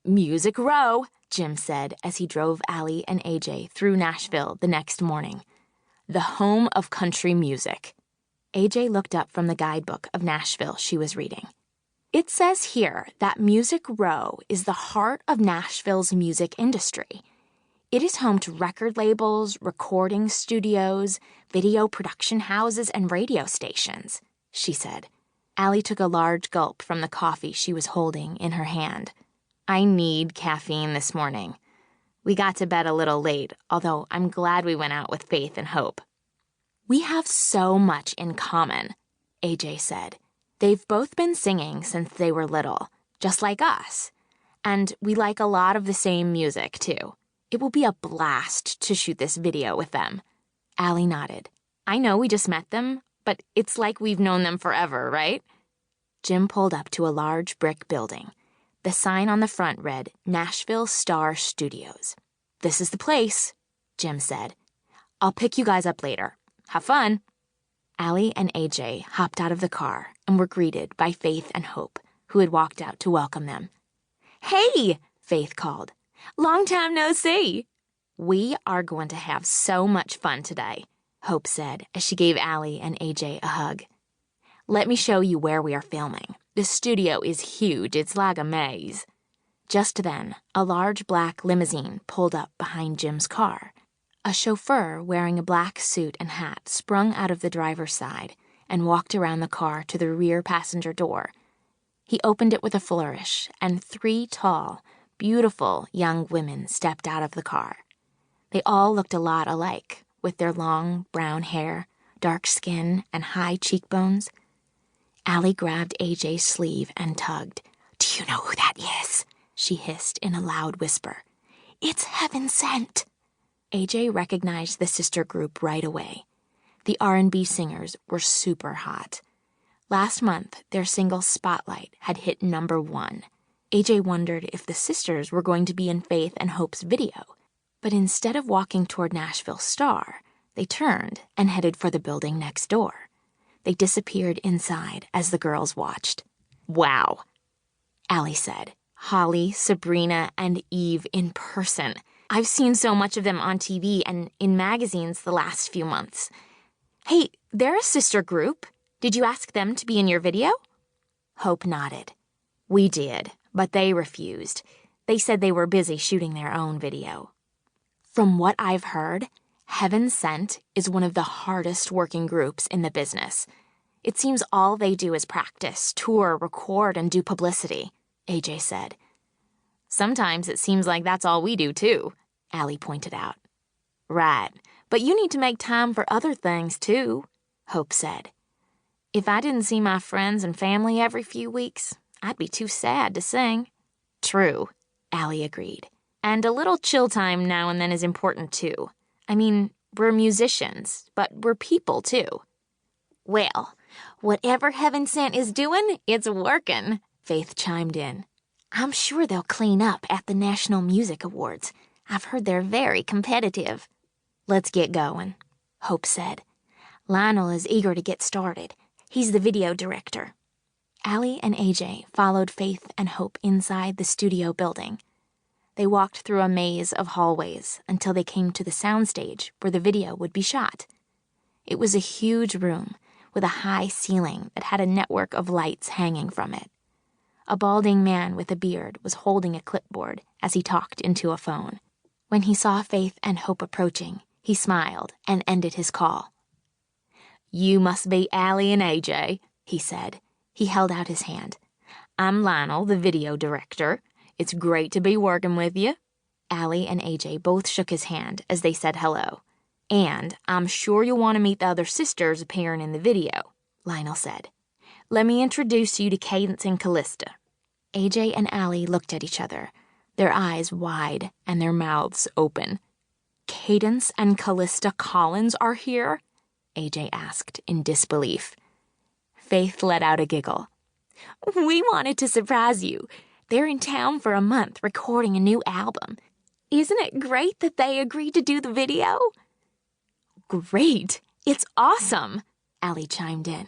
Music Row, Jim said as he drove Aly and AJ through Nashville the next morning. The home of country music. AJ looked up from the guidebook of Nashville she was reading. It says here that Music Row is the heart of Nashville's music industry. It is home to record labels, recording studios, video production houses, and radio stations, she said. Aly took a large gulp from the coffee she was holding in her hand. I need caffeine this morning. We got to bed a little late, although I'm glad we went out with Faith and Hope. We have so much in common, AJ said. They've both been singing since they were little, just like us. And we like a lot of the same music, too. It will be a blast to shoot this video with them. Aly nodded. I know we just met them, but it's like we've known them forever, right? Jim pulled up to a large brick building. The sign on the front read, Nashville Star Studios. This is the place, Jim said. I'll pick you guys up later. Have fun. Aly and AJ hopped out of the car and were greeted by Faith and Hope, who had walked out to welcome them. Hey, Faith called. Long time no see. We are going to have so much fun today, Hope said as she gave Aly and AJ a hug. Let me show you where we are filming. The studio is huge. It's like a maze. Just then, a large black limousine pulled up behind Jim's car. A chauffeur wearing a black suit and hat sprung out of the driver's side and walked around the car to the rear passenger door. He opened it with a flourish, and 3 tall, beautiful young women stepped out of the car. They all looked a lot alike, with their long brown hair, dark skin, and high cheekbones. Aly grabbed AJ's sleeve and tugged. Do you know who that is? She hissed in a loud whisper. It's heaven sent. AJ recognized the sister group right away. The R&B singers were super hot. Last month, their single Spotlight had hit #1. AJ wondered if the sisters were going to be in Faith and Hope's video. But instead of walking toward Nashville Star, they turned and headed for the building next door. They disappeared inside as the girls watched. Wow, Aly said. Holly, Sabrina, and Eve in person. I've seen so much of them on TV and in magazines the last few months. Hey, they're a sister group. Did you ask them to be in your video? Hope nodded. We did, but they refused. They said they were busy shooting their own video. From what I've heard, Heaven Sent is one of the hardest working groups in the business. It seems all they do is practice, tour, record, and do publicity, AJ said. Sometimes it seems like that's all we do, too, Aly pointed out. Right, but you need to make time for other things, too, Hope said. If I didn't see my friends and family every few weeks, I'd be too sad to sing. True, Aly agreed. And a little chill time now and then is important, too. I mean, we're musicians, but we're people, too. Well, whatever Heaven Sent is doing, it's working, Faith chimed in. I'm sure they'll clean up at the National Music Awards. I've heard they're very competitive. Let's get going, Hope said. Lionel is eager to get started. He's the video director. Aly and AJ followed Faith and Hope inside the studio building. They walked through a maze of hallways until they came to the soundstage where the video would be shot. It was a huge room with a high ceiling that had a network of lights hanging from it. A balding man with a beard was holding a clipboard as he talked into a phone. When he saw Faith and Hope approaching, he smiled and ended his call. You must be Aly and AJ, he said. He held out his hand. I'm Lionel, the video director. It's great to be working with you. Aly and AJ both shook his hand as they said hello. And I'm sure you'll want to meet the other sisters appearing in the video, Lionel said. Let me introduce you to Cadence and Callista. AJ and Aly looked at each other, their eyes wide and their mouths open. Cadence and Callista Collins are here? AJ asked in disbelief. Faith let out a giggle. We wanted to surprise you. They're in town for a month recording a new album. Isn't it great that they agreed to do the video? Great! It's awesome! Aly chimed in.